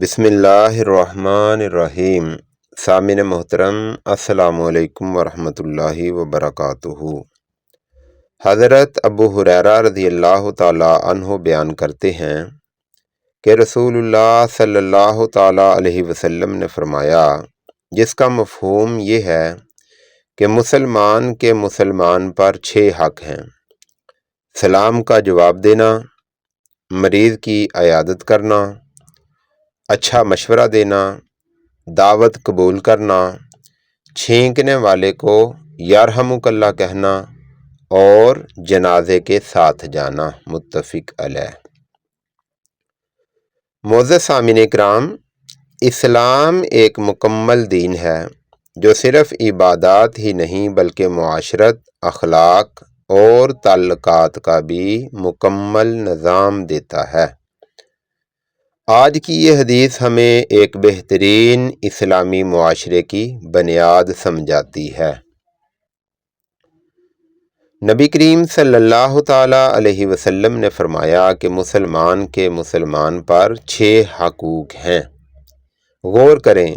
بسم اللہ الرحمن الرحیم۔ سامعین محترم، السلام علیکم ورحمۃ اللہ وبرکاتہ۔ حضرت ابو ہریرہ رضی اللہ تعالیٰ عنہ بیان کرتے ہیں کہ رسول اللہ صلی اللہ تعالیٰ علیہ وسلم نے فرمایا، جس کا مفہوم یہ ہے کہ مسلمان کے مسلمان پر 6 حق ہیں: سلام کا جواب دینا، مریض کی عیادت کرنا، اچھا مشورہ دینا، دعوت قبول کرنا، چھینکنے والے کو یرحمک اللہ کہنا اور جنازے کے ساتھ جانا۔ متفق علیہ۔ معزز سامعین کرام، اسلام ایک مکمل دین ہے جو صرف عبادات ہی نہیں بلکہ معاشرت، اخلاق اور تعلقات کا بھی مکمل نظام دیتا ہے۔ آج کی یہ حدیث ہمیں ایک بہترین اسلامی معاشرے کی بنیاد سمجھاتی ہے۔ نبی کریم صلی اللہ تعالیٰ علیہ وسلم نے فرمایا کہ مسلمان کے مسلمان پر 6 حقوق ہیں۔ غور کریں،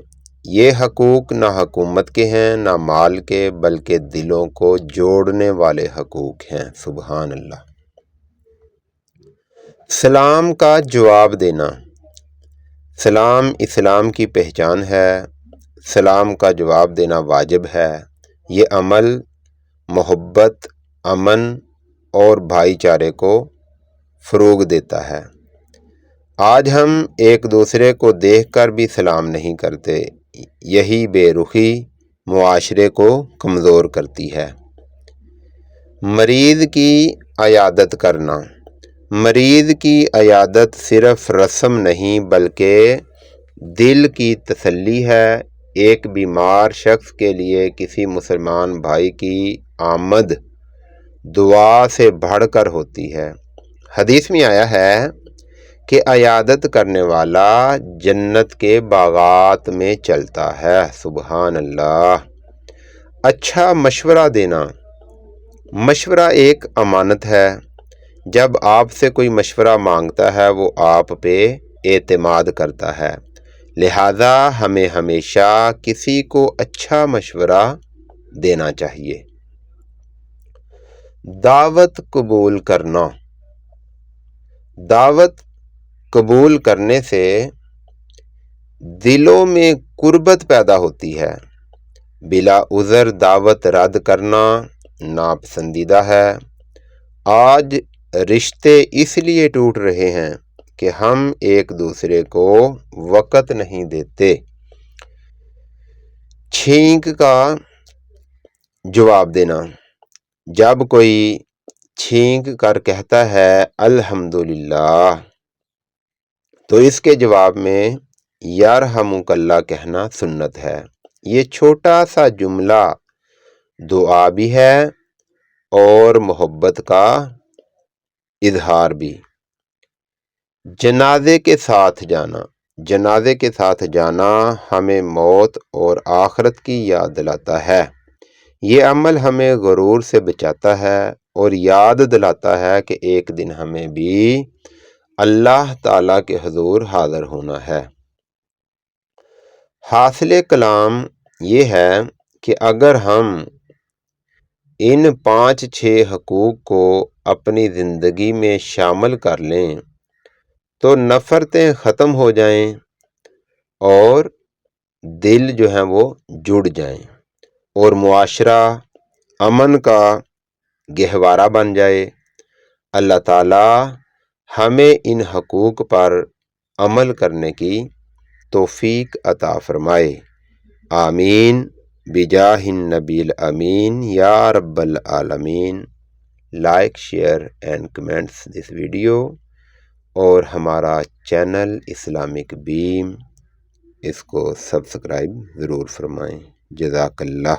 یہ حقوق نہ حکومت کے ہیں نہ مال کے، بلکہ دلوں کو جوڑنے والے حقوق ہیں۔ سبحان اللہ۔ سلام کا جواب دینا۔ سلام اسلام کی پہچان ہے۔ سلام کا جواب دینا واجب ہے۔ یہ عمل محبت، امن اور بھائی چارے کو فروغ دیتا ہے۔ آج ہم ایک دوسرے کو دیکھ کر بھی سلام نہیں کرتے۔ یہی بے رخی معاشرے کو کمزور کرتی ہے۔ مریض کی عیادت کرنا۔ مریض کی عیادت صرف رسم نہیں بلکہ دل کی تسلی ہے۔ ایک بیمار شخص کے لیے کسی مسلمان بھائی کی آمد دعا سے بڑھ کر ہوتی ہے۔ حدیث میں آیا ہے کہ عیادت کرنے والا جنت کے باغات میں چلتا ہے۔ سبحان اللہ۔ اچھا مشورہ دینا۔ مشورہ ایک امانت ہے۔ جب آپ سے کوئی مشورہ مانگتا ہے وہ آپ پہ اعتماد کرتا ہے، لہذا ہمیں ہمیشہ کسی کو اچھا مشورہ دینا چاہیے۔ دعوت قبول کرنا۔ دعوت قبول کرنے سے دلوں میں قربت پیدا ہوتی ہے۔ بلا عذر دعوت رد کرنا ناپسندیدہ ہے۔ آج رشتے اس لیے ٹوٹ رہے ہیں کہ ہم ایک دوسرے کو وقت نہیں دیتے۔ چھینک کا جواب دینا۔ جب کوئی چھینک کر کہتا ہے الحمدللہ تو اس کے جواب میں یرحمک اللہ کہنا سنت ہے۔ یہ چھوٹا سا جملہ دعا بھی ہے اور محبت کا اظہار بھی۔ جنازے کے ساتھ جانا۔ جنازے کے ساتھ جانا ہمیں موت اور آخرت کی یاد دلاتا ہے۔ یہ عمل ہمیں غرور سے بچاتا ہے اور یاد دلاتا ہے کہ ایک دن ہمیں بھی اللہ تعالیٰ کے حضور حاضر ہونا ہے۔ حاصل کلام یہ ہے کہ اگر ہم ان 5-6 حقوق کو اپنی زندگی میں شامل کر لیں تو نفرتیں ختم ہو جائیں اور دل جو ہیں وہ جڑ جائیں اور معاشرہ امن کا گہوارہ بن جائے۔ اللہ تعالیٰ ہمیں ان حقوق پر عمل کرنے کی توفیق عطا فرمائے۔ آمین بجاہ النبی الامین یا رب العالمین۔ Like, share and comments this video, اور ہمارا چینل اسلامک بیم اس کو سبسکرائب ضرور فرمائیں۔ جزاک اللہ۔